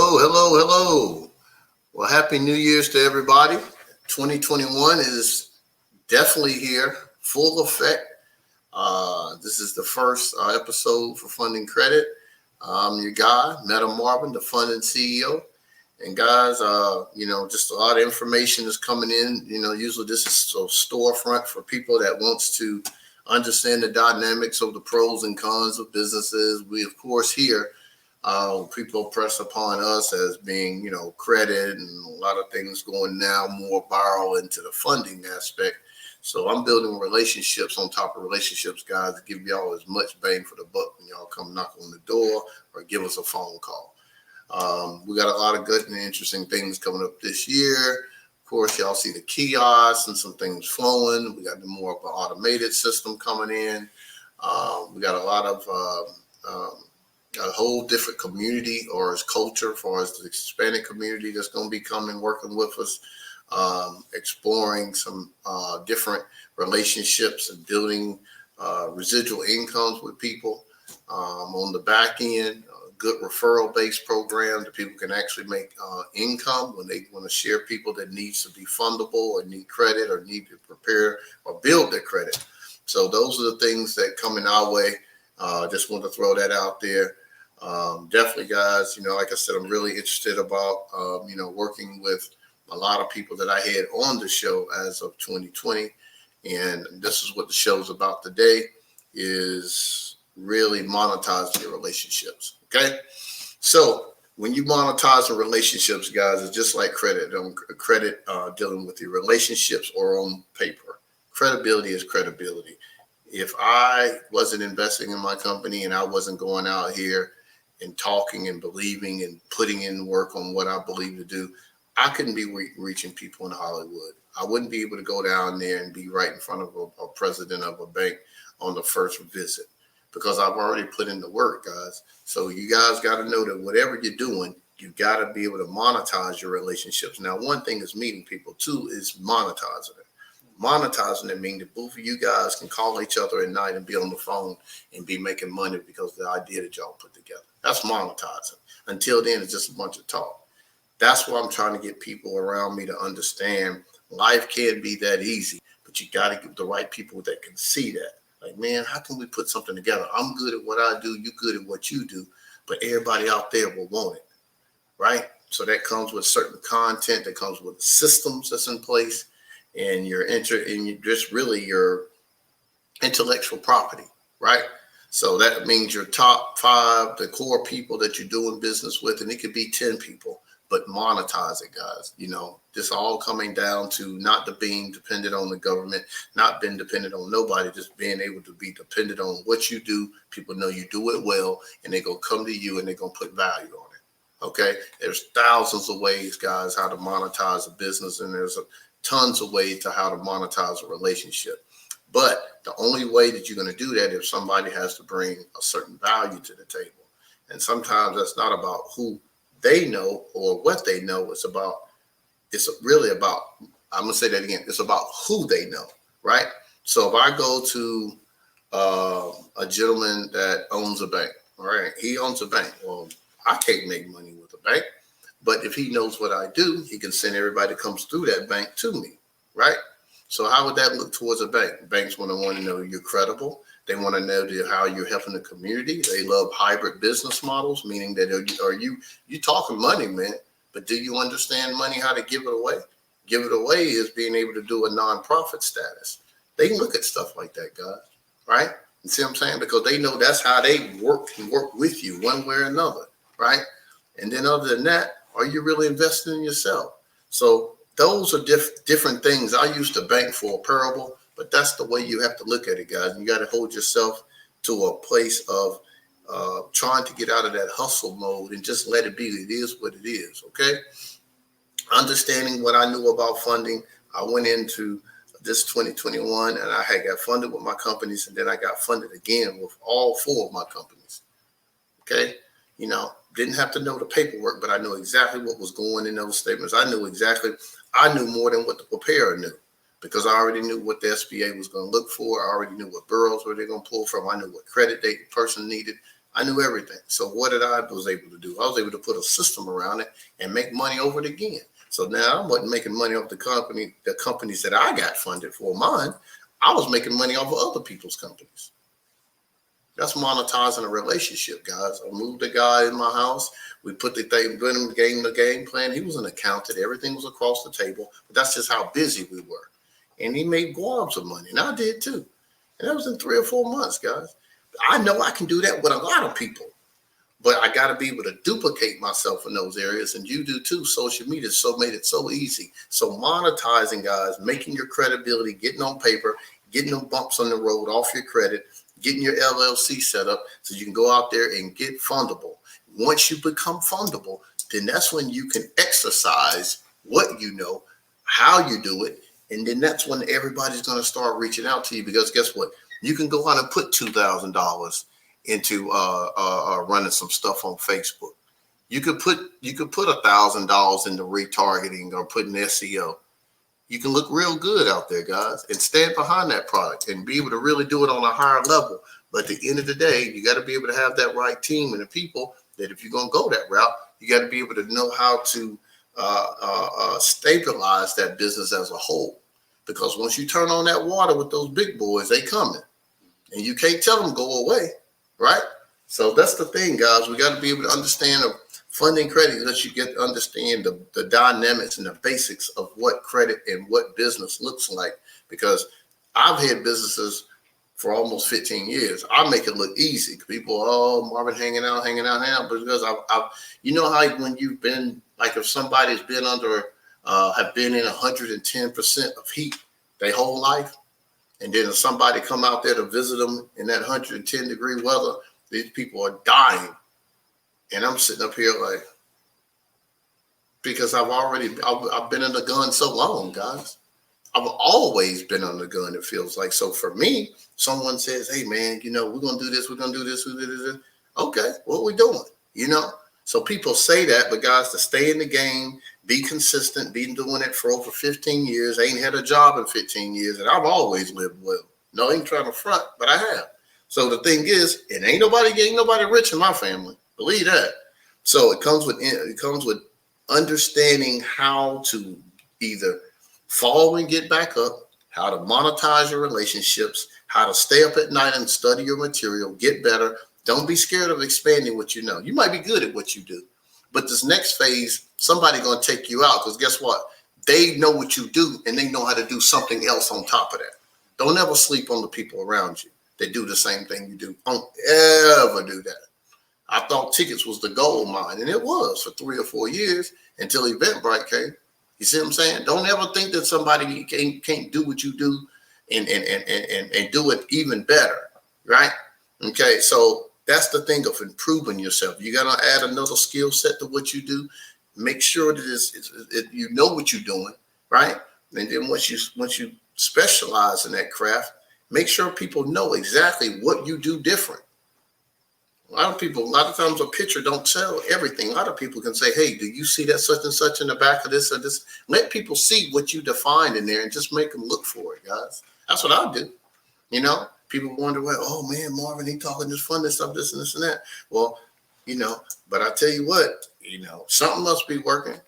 Hello, hello, hello. Well, happy New Year's to everybody. 2021 is definitely here, full effect. This is the first episode for Funding Credit. I'm your guy, Meta Marvin, the funding CEO. And guys, just a lot of information is coming in. Usually this is a storefront for people that wants to understand the dynamics of the pros and cons of businesses. We, of course, here people press upon us as being, credit and a lot of things going now more viral into the funding aspect. So I'm building relationships on top of relationships, guys, to give y'all as much bang for the buck when y'all come knock on the door or give us a phone call. We got a lot of good and interesting things coming up this year. Of course, y'all see the kiosks and some things flowing. We got the more of an automated system coming in. We got a lot of a whole different community or as culture as far as the Hispanic community that's going to be coming working with us, exploring some different relationships and building residual incomes with people on the back end. Good referral based program that people can actually make income when they want to share people that needs to be fundable or need credit or need to prepare or build their credit. So those are the things that come in our way. Just want to throw that out there. Definitely, guys, like I said, I'm really interested about, working with a lot of people that I had on the show as of 2020. And this is what the show's about today, is really monetizing your relationships. Okay. So when you monetize the relationships, guys, it's just like credit. Dealing with your relationships or on paper. Credibility is credibility. If I wasn't investing in my company and I wasn't going out here and talking and believing and putting in work on what I believe to do, I couldn't be reaching people in Hollywood. I wouldn't be able to go down there and be right in front of a president of a bank on the first visit because I've already put in the work, guys. So you guys got to know that whatever you're doing, you got to be able to monetize your relationships. Now, one thing is meeting people. Two is monetizing it. Monetizing it means that both of you guys can call each other at night and be on the phone and be making money because of the idea that y'all put together. That's monetizing. Until then, it's just a bunch of talk. That's why I'm trying to get people around me to understand life can't be that easy, but you got to get the right people that can see that. Like, man, how can we put something together? I'm good at what I do. You good at what you do, but everybody out there will want it, right? So that comes with certain content, that comes with systems that's in place, and your intellectual property, right? So that means your top 5, the core people that you're doing business with, and it could be 10 people, but monetize it, guys. This all coming down to not being dependent on the government, not being dependent on nobody, just being able to be dependent on what you do. People know you do it well, and they're going to come to you and they're going to put value on it. Okay. There's thousands of ways, guys, how to monetize a business, and there's tons of ways to how to monetize a relationship. But the only way that you're going to do that is if somebody has to bring a certain value to the table. And sometimes that's not about who they know or what they know. It's really about, I'm going to say that again. It's about who they know, right? So if I go to a gentleman that owns a bank, all right, he owns a bank. Well, I can't make money with a bank, but if he knows what I do, he can send everybody that comes through that bank to me, right? So how would that look towards a bank? Banks want to know you're credible. They want to know how you're helping the community. They love hybrid business models, meaning that you talking money, man, but do you understand money, how to give it away? Give it away is being able to do a nonprofit status. They can look at stuff like that, guys, right? You see what I'm saying? Because they know that's how they work with you one way or another, right? And then other than that, are you really investing in yourself? So those are different things. I used to bank for a parable, but that's the way you have to look at it, guys. You got to hold yourself to a place of trying to get out of that hustle mode and just let it be. It is what it is, okay? Understanding what I knew about funding, I went into this 2021 and I had got funded with my companies, and then I got funded again with all 4 of my companies, okay? Didn't have to know the paperwork, but I knew exactly what was going in those statements. I knew more than what the preparer knew because I already knew what the SBA was going to look for. I already knew what bureaus were they going to pull from. I knew what credit the person needed. I knew everything. So what did I was able to do? I was able to put a system around it and make money over it again. So now I wasn't making money off the companies that I got funded for mine. I was making money off of other people's companies. That's monetizing a relationship, guys. I moved a guy in my house. We put the thing, the game plan. He was an accountant. Everything was across the table. But that's just how busy we were. And he made globs of money. And I did too. And that was in 3 or 4 months, guys. I know I can do that with a lot of people. But I got to be able to duplicate myself in those areas. And you do too. Social media made it so easy. So monetizing, guys, making your credibility, getting on paper, getting them bumps on the road off your credit, getting your LLC set up so you can go out there and get fundable. Once you become fundable, then that's when you can exercise what you know, how you do it. And then that's when everybody's going to start reaching out to you, because guess what? You can go out and put $2,000 into running some stuff on Facebook. You could put $1,000 into retargeting or putting SEO. You can look real good out there, guys, and stand behind that product and be able to really do it on a higher level. But at the end of the day, you got to be able to have that right team and the people that if you're going to go that route, you got to be able to know how to stabilize that business as a whole. Because once you turn on that water with those big boys, they coming. And you can't tell them go away, right? So that's the thing, guys. We got to be able to understand funding credit, lets you get to understand the dynamics and the basics of what credit and what business looks like. Because I've had businesses for almost 15 years. I make it look easy. People, oh, Marvin hanging out. But because I've you know how when you've been, like if somebody's been under, have been in 110% of heat their whole life, and then if somebody come out there to visit them in that 110-degree weather, these people are dying. And I'm sitting up here like, because I've been in the gun so long, guys. I've always been on the gun, it feels like. So for me, someone says, hey, man, we're going to do this, we're going to do this. Okay, what are we doing? So people say that, but guys, to stay in the game, be consistent, been doing it for over 15 years. I ain't had a job in 15 years, and I've always lived well. No, I ain't trying to front, but I have. So the thing is, ain't nobody rich in my family. Believe that. So it comes with understanding how to either fall and get back up, how to monetize your relationships, how to stay up at night and study your material, get better. Don't be scared of expanding what you know. You might be good at what you do, but this next phase, somebody's going to take you out, because guess what? They know what you do and they know how to do something else on top of that. Don't ever sleep on the people around you that do the same thing you do. Don't ever do that. I thought tickets was the gold mine, and it was for 3 or 4 years until Eventbrite came. You see what I'm saying? Don't ever think that somebody can't do what you do and do it even better, right? Okay, so that's the thing of improving yourself. You got to add another skill set to what you do. Make sure that you know what you're doing, right? And then once you specialize in that craft, make sure people know exactly what you do different. A lot of times a picture don't tell everything. A lot of people can say, hey, do you see that such and such in the back of this or this? Let people see what you defined in there and just make them look for it, guys. That's what I do. People wonder, well, oh man, Marvin, he talking this fun, this stuff, this and this and that. Well, but I tell you what, something must be working,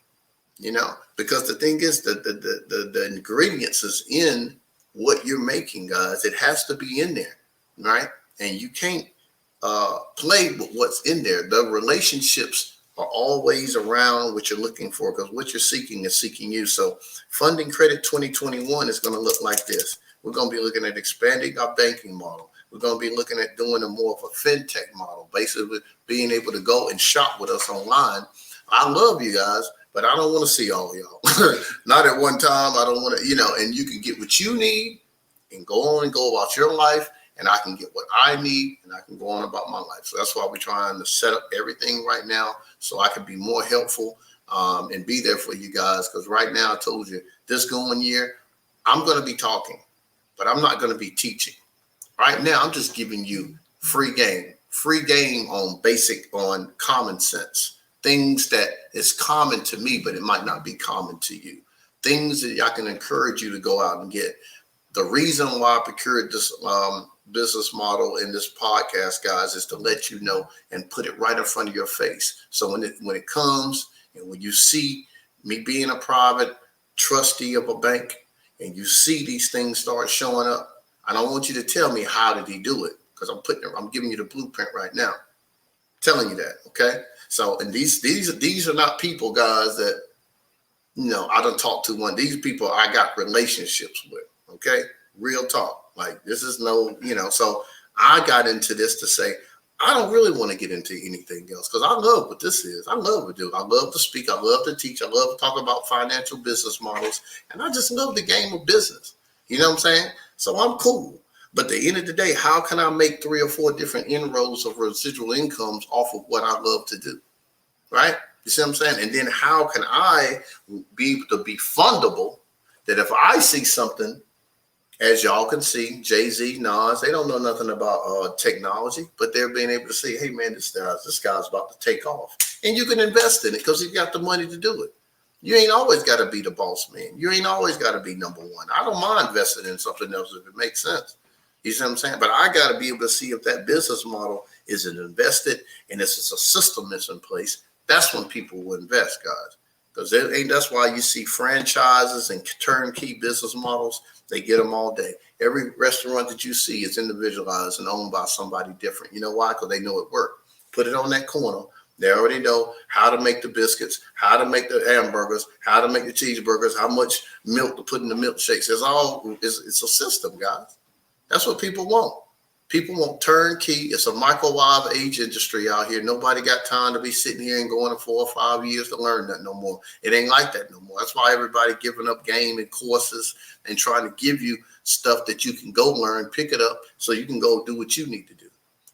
because the thing is that the ingredients is in what you're making, guys. It has to be in there, right? And you can't play with what's in there. The relationships are always around what you're looking for, because what you're seeking is seeking you. So Funding Credit 2021 is going to look like this. We're going to be looking at expanding our banking model. We're going to be looking at doing a more of a fintech model, basically being able to go and shop with us online. I love you guys, but I don't want to see all of y'all. Not at one time. I don't want to, and you can get what you need and go on and go about your life, and I can get what I need, and I can go on about my life. So that's why we're trying to set up everything right now so I can be more helpful and be there for you guys. Because right now, I told you, this going year, I'm going to be talking, but I'm not going to be teaching. Right now, I'm just giving you free game on common sense, things that is common to me, but it might not be common to you. Things that I can encourage you to go out and get. The reason why I procured this business model in this podcast, guys, is to let you know and put it right in front of your face. So when it comes and when you see me being a private trustee of a bank and you see these things start showing up, I don't want you to tell me how did he do it, because I'm giving you the blueprint right now, telling you that. Okay. So, and these are not people, guys, that I don't talk to one. These people I got relationships with. Okay. Real talk. Like, this is no, so I got into this to say, I don't really want to get into anything else because I love what this is. I love to do. I love to speak. I love to teach. I love to talk about financial business models. And I just love the game of business. You know what I'm saying? So I'm cool. But at the end of the day, how can I make 3 or 4 different inroads of residual incomes off of what I love to do? Right? You see what I'm saying? And then how can I be able to be fundable that if I see something, as y'all can see, Jay-Z, Nas, they don't know nothing about technology, but they're being able to say, hey, man, this guy's about to take off. And you can invest in it because you got the money to do it. You ain't always got to be the boss man. You ain't always got to be number one. I don't mind investing in something else if it makes sense. You see what I'm saying? But I got to be able to see if that business model is invested and if it's a system that's in place. That's when people will invest, guys. Because that's why you see franchises and turnkey business models. They get them all day. Every restaurant that you see is individualized and owned by somebody different. You know why? Because they know it works. Put it on that corner. They already know how to make the biscuits, how to make the hamburgers, how to make the cheeseburgers, how much milk to put in the milkshakes. It's a system, guys. That's what people want. People want turnkey. It's a microwave age industry out here. Nobody got time to be sitting here and going to 4 or 5 years to learn that no more. It ain't like that no more. That's why everybody giving up game and courses and trying to give you stuff that you can go learn, pick it up so you can go do what you need to do.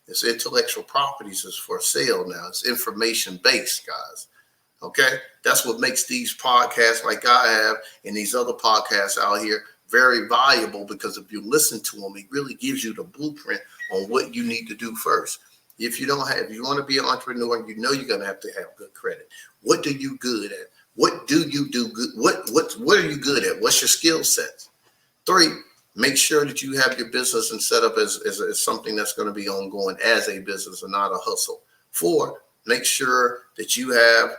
It's intellectual properties is for sale now. It's information based, guys. Okay? That's what makes these podcasts like I have and these other podcasts out here very valuable, because if you listen to them, it really gives you the blueprint on what you need to do first. If you want to be an entrepreneur, you're going to have good credit. What do you good at? What do you do good? What are you good at? What's your skill sets? 3, make sure that you have your business and set up as something that's going to be ongoing as a business and not a hustle. 4, make sure that you have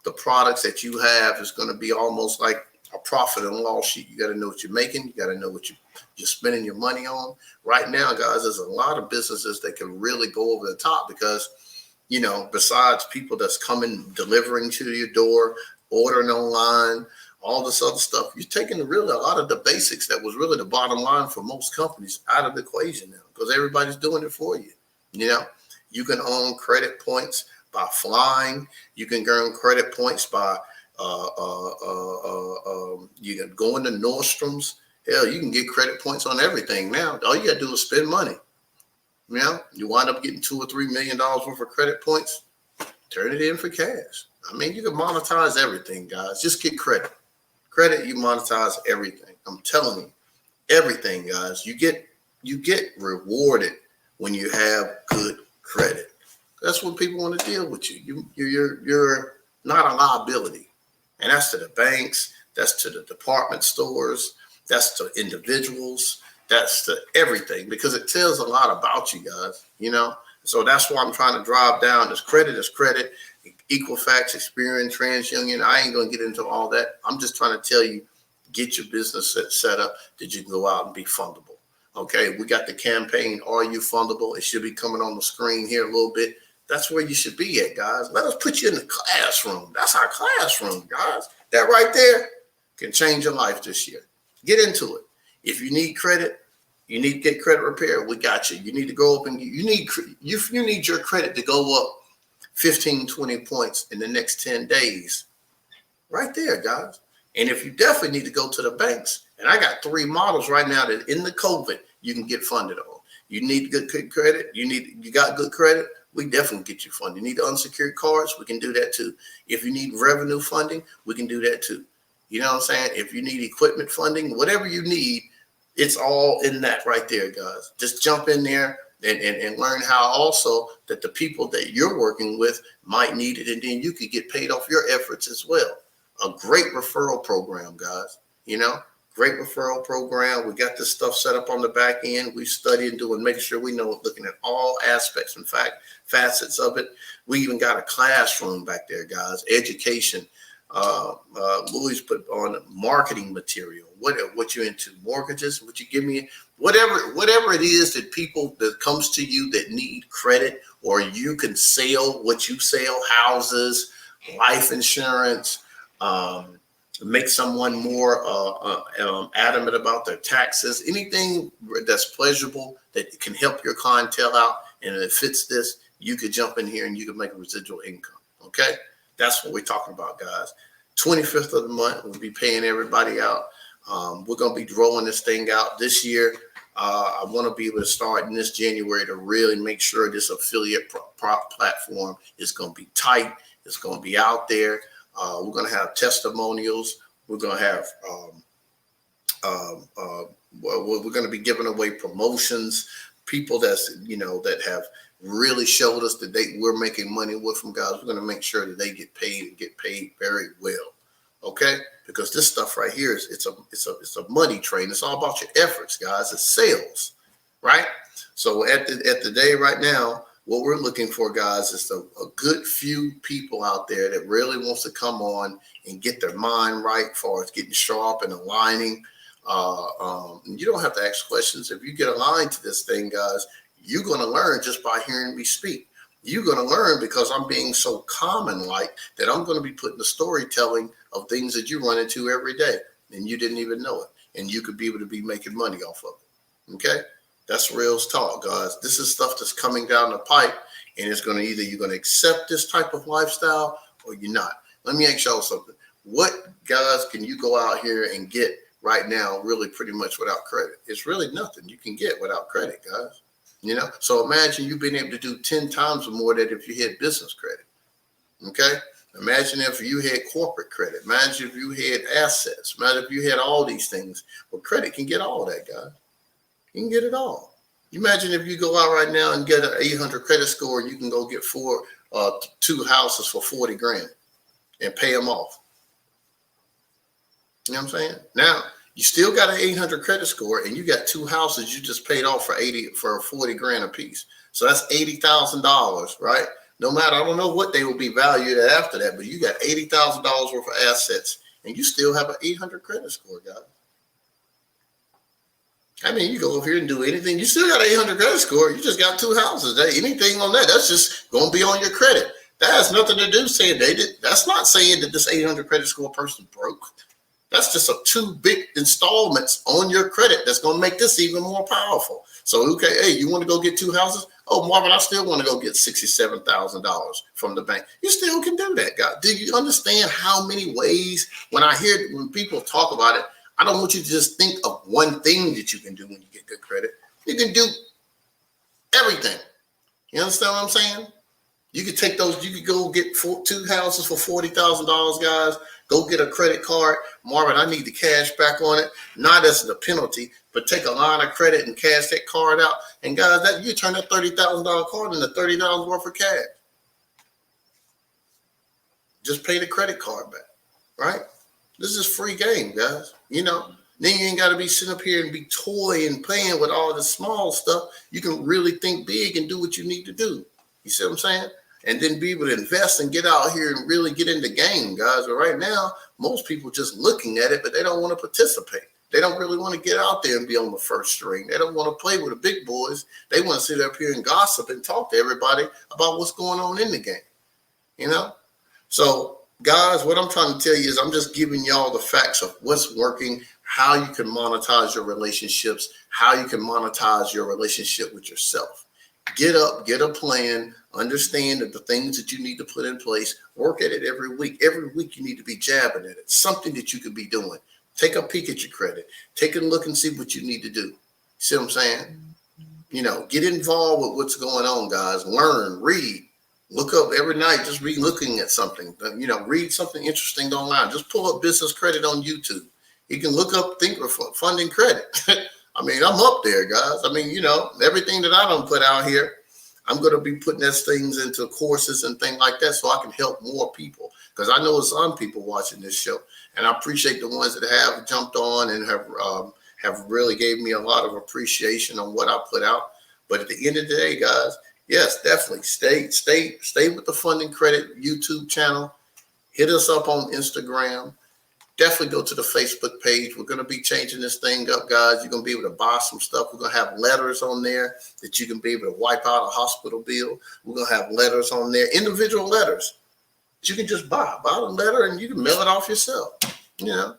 the products that you have is going to be almost like a profit and loss sheet. You got to know what you're making. You got to know what you're spending your money on. Right now, guys, there's a lot of businesses that can really go over the top because, besides people that's coming, delivering to your door, ordering online, all this other stuff, you're taking really a lot of the basics that was really the bottom line for most companies out of the equation now because everybody's doing it for you. You can earn credit points by flying. You can earn credit points by you can go into Nordstrom's. Hell, you can get credit points on everything now. All you got to do is spend money. You wind up getting $2 or $3 million worth of credit points. Turn it in for cash. I mean, you can monetize everything, guys. Just get credit. Credit, you monetize everything. I'm telling you, everything, guys. You get rewarded when you have good credit. That's what people want to deal with you. You're not a liability. And that's to the banks, that's to the department stores, that's to individuals, that's to everything, because it tells a lot about you guys, So that's why I'm trying to drive down this credit is credit, Equifax, Experian, TransUnion. I ain't going to get into all that. I'm just trying to tell you, get your business set up that you can go out and be fundable. Okay, we got the campaign, Are You Fundable? It should be coming on the screen here a little bit. That's where you should be at, guys. Let us put you in the classroom. That's our classroom, guys. That right there can change your life this year. Get into it. If you need credit, you need to get credit repair, we got you. You need to go up and you need your credit to go up 15, 20 points in the next 10 days. Right there, guys. And if you definitely need to go to the banks, and I got 3 models right now that in the COVID you can get funded on. You need good credit. You got good credit. We definitely get you funded. You need unsecured cards, we can do that too. If you need revenue funding, we can do that too. You know what I'm saying? If you need equipment funding, whatever you need, it's all in that right there, guys. Just jump in there and learn how also that the people that you're working with might need it, and then you could get paid off your efforts as well. A great referral program, guys. Great referral program. We got this stuff set up on the back end. We study and do and make sure we know, looking at all aspects, in fact, facets of it. We even got a classroom back there, guys. Education. Louis put on marketing material. What you're into? Mortgages? What you give me? Whatever it is that people that comes to you that need credit, or you can sell what you sell, houses, life insurance, make someone more adamant about their taxes, anything that's pleasurable that can help your clientele out, and if it fits this, you could jump in here and you can make a residual income. Okay, that's what we're talking about, guys. 25th of the month, we'll be paying everybody out. We're going to be rolling this thing out this year. I want to be able to start in this January to really make sure this affiliate platform is going to be tight. It's going to be out there. We're going to have testimonials. We're going to have, we're going to be giving away promotions. People that have really showed us that we're making money with them, guys. We're going to make sure that they get paid and get paid very well. Okay, because this stuff right here it's a money train. It's all about your efforts, guys. It's sales, right? So at the day right now, what we're looking for, guys, is a good few people out there that really wants to come on and get their mind right as far as getting sharp and aligning. You don't have to ask questions. If you get aligned to this thing, guys, you're going to learn just by hearing me speak. You're going to learn because I'm being so common-like that I'm going to be putting the storytelling of things that you run into every day, and you didn't even know it, and you could be able to be making money off of it. Okay? That's real talk, guys. This is stuff that's coming down the pipe, and it's going to you're going to accept this type of lifestyle or you're not. Let me ask y'all something. What, guys, can you go out here and get right now really pretty much without credit? It's really nothing you can get without credit, guys. So imagine you being able to do 10 times more than if you had business credit. Okay? Imagine if you had corporate credit. Imagine if you had assets. Imagine if you had all these things. Well, credit can get all that, guys. You can get it all. Imagine if you go out right now and get an 800 credit score, you can go get two houses for 40 grand and pay them off. You know what I'm saying? Now, you still got an 800 credit score and you got two houses you just paid off for 40 grand a piece. So that's $80,000, right? No matter, I don't know what they will be valued at after that, but you got $80,000 worth of assets and you still have an 800 credit score, guys. I mean, you go over here and do anything. You still got an 800 credit score. You just got two houses. Anything on that, that's just going to be on your credit. That has nothing to do saying that's not saying that this 800 credit score person broke. That's just two big installments on your credit that's going to make this even more powerful. So, okay, hey, you want to go get two houses? Oh, Marvin, I still want to go get $67,000 from the bank. You still can do that, guys. Do you understand how many ways when people talk about it, I don't want you to just think of one thing that you can do when you get good credit. You can do everything. You understand what I'm saying? You could take those, you could go get two houses for $40,000, guys. Go get a credit card. Marvin, I need the cash back on it. Not as a penalty, but take a line of credit and cash that card out. And guys, you turn that $30,000 card into $30 worth of cash. Just pay the credit card back, right? This is free game, guys. Then you ain't got to be sitting up here and be toying and playing with all the small stuff. You can really think big and do what you need to do. You see what I'm saying? And then be able to invest and get out here and really get in the game, guys. But right now, most people just looking at it, but they don't want to participate. They don't really want to get out there and be on the first string. They don't want to play with the big boys. They want to sit up here and gossip and talk to everybody about what's going on in the game. So, guys, what I'm trying to tell you is I'm just giving y'all the facts of what's working, how you can monetize your relationships, how you can monetize your relationship with yourself. Get up, get a plan, understand that the things that you need to put in place, work at it every week. Every week you need to be jabbing at it. Something that you could be doing. Take a peek at your credit. Take a look and see what you need to do. See what I'm saying? Get involved with what's going on, guys. Learn, read. Look up every night, just looking at something. Read something interesting online. Just pull up business credit on YouTube. You can look up funding credit. I mean, I'm up there, guys. I mean, everything that I don't put out here, I'm going to be putting those things into courses and things like that so I can help more people. because I know some people watching this show, and I appreciate the ones that have jumped on and have really gave me a lot of appreciation on what I put out. But at the end of the day, guys, yes, definitely stay with the Funding Credit YouTube channel. Hit us up on Instagram. Definitely go to the Facebook page. We're going to be changing this thing up, guys. You're going to be able to buy some stuff. We're going to have letters on there that you can be able to wipe out a hospital bill. We're going to have letters on there, individual letters that you can just buy the letter and you can mail it off yourself. You know,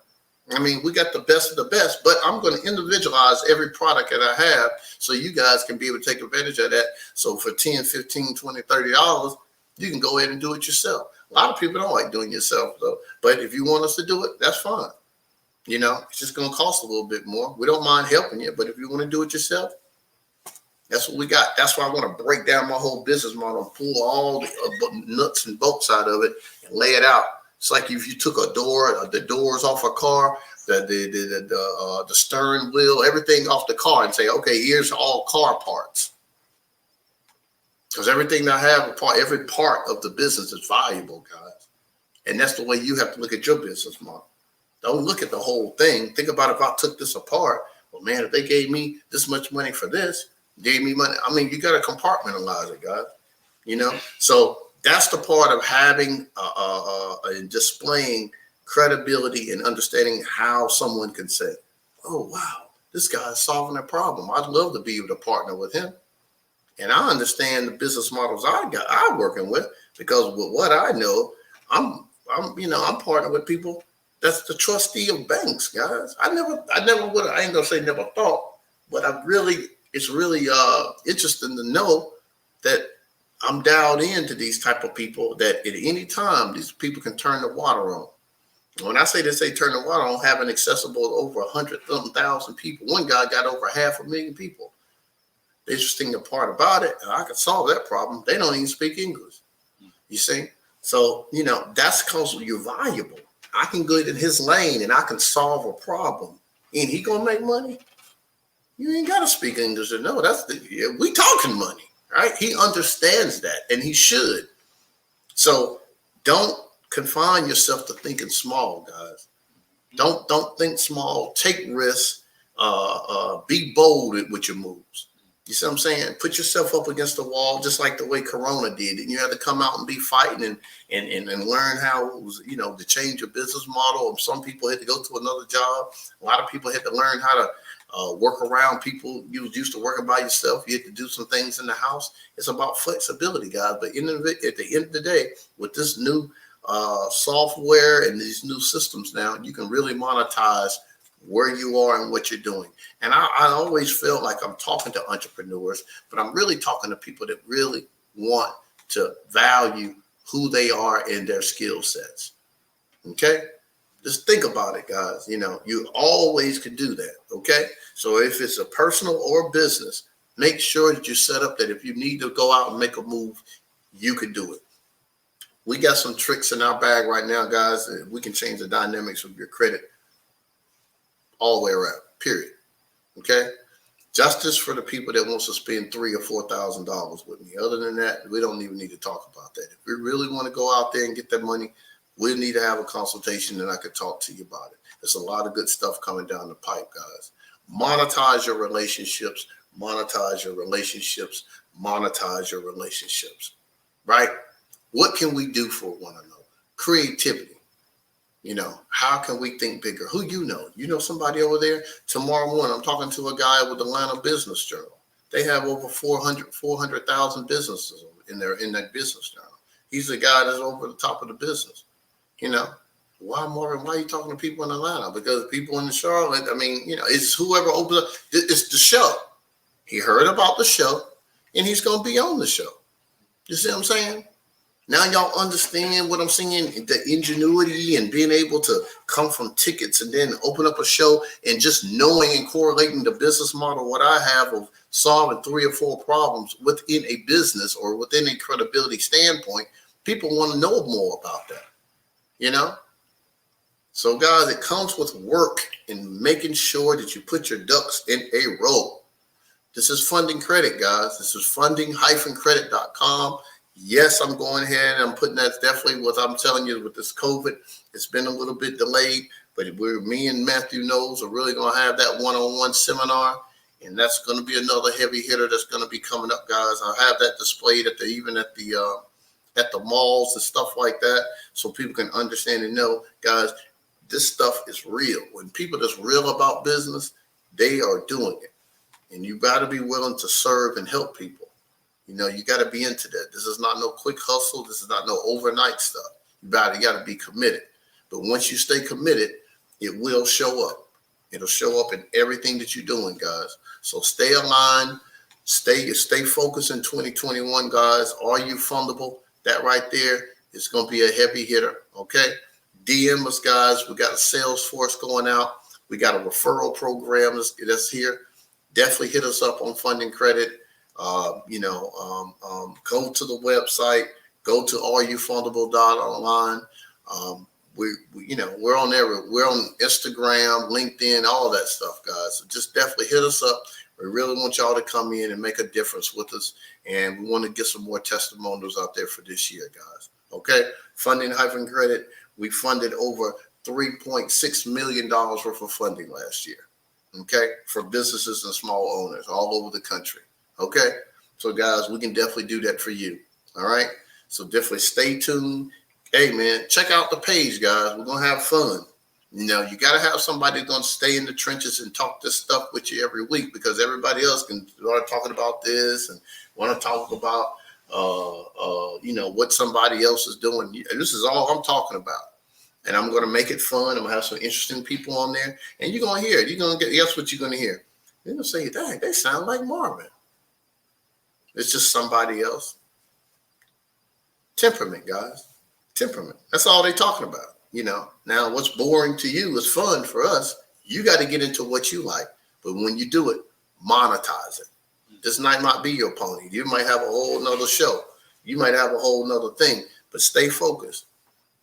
I mean, we got the best of the best, but I'm going to individualize every product that I have so you guys can be able to take advantage of that. So for $10, $15, $20, $30, you can go ahead and do it yourself. A lot of people don't like doing it yourself, though. But if you want us to do it, that's fine. You know, it's just going to cost a little bit more. We don't mind helping you, but if you want to do it yourself, that's what we got. That's why I want to break down my whole business model and pull all the nuts and bolts out of it and lay it out. It's like if you took the doors off a car, the steering wheel, everything off the car, and say, okay, here's all car parts. Because everything I have, every part of the business is valuable, guys. And that's the way you have to look at your business model. Don't look at the whole thing. Think about if I took this apart. Well, man, if they gave me this much money for this, gave me money. I mean, you got to compartmentalize it, guys. You know, so that's the part of having and displaying credibility and understanding how someone can say, oh, wow, this guy's solving a problem. I'd love to be able to partner with him. And I understand the business models I'm working with, because with what I know, I'm partnering with people that's the trustee of banks, guys. I ain't gonna say never thought, but it's really interesting to know that I'm dialed into these type of people that at any time these people can turn the water on. When I say they say turn the water on, having accessible to over 100,000 people. One guy got over 500,000 people. The interesting part about it, and I could solve that problem, they don't even speak English. You see? So, you know, that's because you're valuable. I can go in his lane and I can solve a problem. And he gonna make money? You ain't gotta speak English to know. We talking money, right? He understands that, and he should. So don't confine yourself to thinking small, guys. Don't think small. Take risks. Be bold with your moves. You see what I'm saying? Put yourself up against the wall, just like the way Corona did. And you had to come out and be fighting and learn how it was, you know, to change your business model. And some people had to go to another job. A lot of people had to learn how to work around people. You was used to working by yourself. You had to do some things in the house. It's about flexibility, guys. But at the end of the day, with this new software and these new systems now, you can really monetize where you are and what you're doing. And I always feel like I'm talking to entrepreneurs, but I'm really talking to people that really want to value who they are and their skill sets. Okay? Just think about it, guys. You know, you always could do that. Okay? So if it's a personal or business, make sure that you set up that if you need to go out and make a move, you can do it. We got some tricks in our bag right now, guys. We can change the dynamics of your credit all the way around, period. Okay? Justice for the people that wants to spend $3,000 or $4,000 with me. Other than that, we don't even need to talk about that. If we really want to go out there and get that money, we need to have a consultation and I could talk to you about it. There's a lot of good stuff coming down the pipe, guys. Monetize your relationships, monetize your relationships, monetize your relationships, right? What can we do for one another? Creativity. You know, how can we think bigger? Who you know? You know somebody over there? Tomorrow morning, I'm talking to a guy with Atlanta Business Journal. They have over 400,000 businesses in that business journal. He's the guy that's over the top of the business. You know, why, Marvin? Why are you talking to people in Atlanta? Because people in Charlotte, I mean, you know, it's whoever opens up. It's the show. He heard about the show, and he's going to be on the show. You see what I'm saying? Now y'all understand what I'm saying, the ingenuity and being able to come from tickets and then open up a show and just knowing and correlating the business model, what I have of solving 3 or 4 problems within a business or within a credibility standpoint. People want to know more about that, you know? So guys, it comes with work and making sure that you put your ducks in a row. This is Funding Credit, guys. This is funding-credit.com. Yes, I'm going ahead and I'm putting that's definitely what I'm telling you with this COVID. It's been a little bit delayed, but me and Matthew Knowles are really going to have that one-on-one seminar, and that's going to be another heavy hitter that's going to be coming up, guys. I'll have that displayed even at the malls and stuff like that, so people can understand and know, guys, this stuff is real. When people that's real about business, they are doing it, and you got to be willing to serve and help people. You got to be into that. This is not no quick hustle. This is not no overnight stuff. You got to be committed. But once you stay committed, it will show up. It'll show up in everything that you're doing, guys. So stay aligned. Stay focused in 2021, guys. Are you fundable? That right there is going to be a heavy hitter, okay? DM us, guys. We got a sales force going out. We got a referral program that's here. Definitely hit us up on Funding Credit. Go to the website, go to areyoufundable.online. We're on there. We're on Instagram, LinkedIn, all that stuff, guys. So just definitely hit us up. We really want y'all to come in and make a difference with us. And we want to get some more testimonials out there for this year, guys. Okay. Funding-Credit. We funded over $3.6 million worth of funding last year. Okay. For businesses and small owners all over the country. Okay, so guys, we can definitely do that for you. All right, so definitely stay tuned. Hey, man, check out the page, guys. We're gonna have fun. You got to have somebody that's gonna stay in the trenches and talk this stuff with you every week, because everybody else can start talking about this and want to talk about, what somebody else is doing. This is all I'm talking about. And I'm gonna make it fun. I'm gonna have some interesting people on there, and you're gonna hear it. You're gonna guess what you're gonna hear. They're gonna say, "Dang, they sound like Marvin." It's just somebody else. Temperament, guys. Temperament. That's all they're talking about. Now what's boring to you is fun for us. You got to get into what you like. But when you do it, monetize it. This night might be your pony. You might have a whole nother show. You might have a whole nother thing. But stay focused.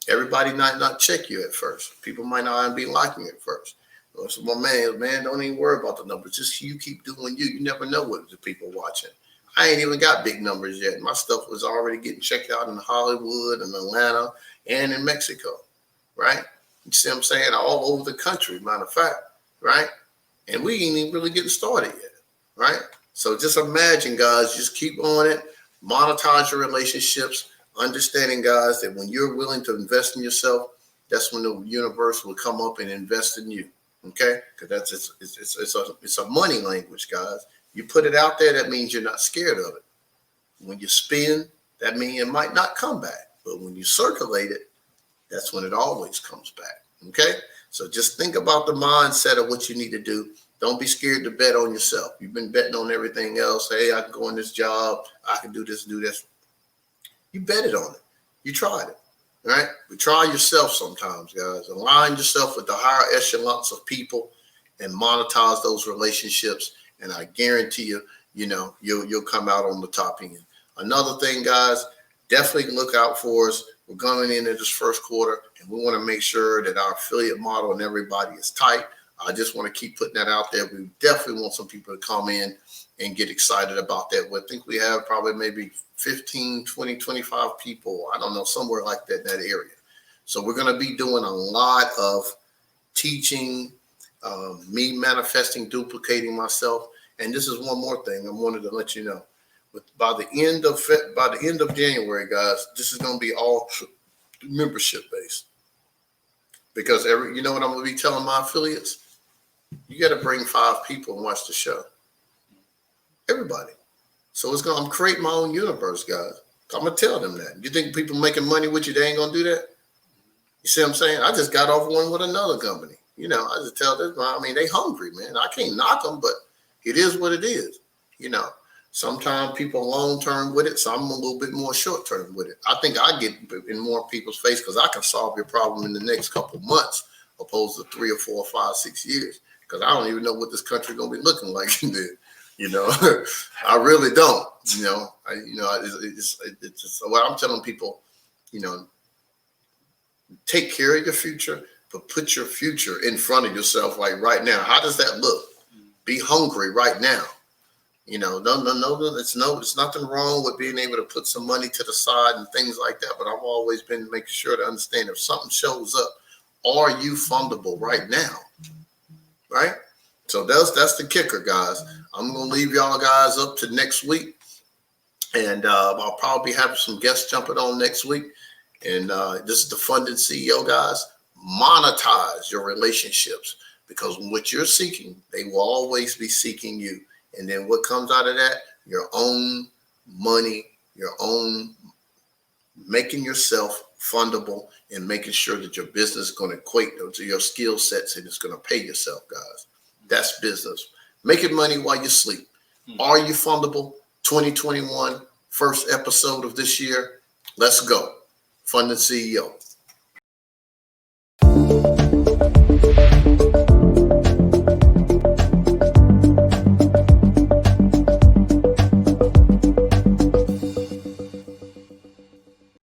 Everybody might not check you at first. People might not be liking it first. So my man, don't even worry about the numbers. Just you keep doing you. You never know what the people watching. I ain't even got big numbers yet. My stuff was already getting checked out in Hollywood and Atlanta and in Mexico, right? You see what I'm saying? All over the country, matter of fact, right? And we ain't even really getting started yet, right? So just imagine, guys, just keep on it. Monetize your relationships. Understanding, guys, that when you're willing to invest in yourself, that's when the universe will come up and invest in you, okay? Because it's a money language, guys. You put it out there, that means you're not scared of it. When you spin, that means it might not come back. But when you circulate it, that's when it always comes back. Okay? So just think about the mindset of what you need to do. Don't be scared to bet on yourself. You've been betting on everything else. Hey, I can go in this job. I can do this, do this. You betted on it. You tried it. Right? But try yourself sometimes, guys. Align yourself with the higher echelons of people and monetize those relationships. And I guarantee you, you'll come out on the top end. Another thing, guys, definitely look out for us. We're going into this first quarter, and we want to make sure that our affiliate model and everybody is tight. I just want to keep putting that out there. We definitely want some people to come in and get excited about that. I think we have probably maybe 15, 20, 25 people. I don't know, somewhere like that in that area. So we're going to be doing a lot of teaching, me manifesting, duplicating myself. And this is one more thing I wanted to let you know. By the end of January, guys, this is going to be all membership based. Because you know what I'm going to be telling my affiliates? You got to bring 5 people and watch the show. Everybody. So I'm creating my own universe, guys. I'm going to tell them that. You think people making money with you, they ain't going to do that? You see what I'm saying? I just got off one with another company. I just tell them, they hungry, man. I can't knock them, but it is what it is. Sometimes people long-term with it, so I'm a little bit more short-term with it. I think I get in more people's face because I can solve your problem in the next couple of months opposed to 3 or 4 or 5, 6 years, because I don't even know what this country going to be looking like. I really don't. It's what I'm telling people, take care of your future, but put your future in front of yourself, like right now. How does that look? Be hungry right now. You know, no, it's nothing wrong with being able to put some money to the side and things like that. But I've always been making sure to understand if something shows up, are you fundable right now? Right? So that's the kicker, guys. I'm gonna leave y'all guys up to next week, and I'll probably have some guests jumping on next week. And this is the Funded CEO, guys. Monetize your relationships, because what you're seeking, they will always be seeking you. And then what comes out of that? Your own money, your own making yourself fundable and making sure that your business is going to equate to your skill sets and it's going to pay yourself, guys. That's business. Making money while you sleep. Are you fundable? 2021, first episode of this year. Let's go. Funded CEO.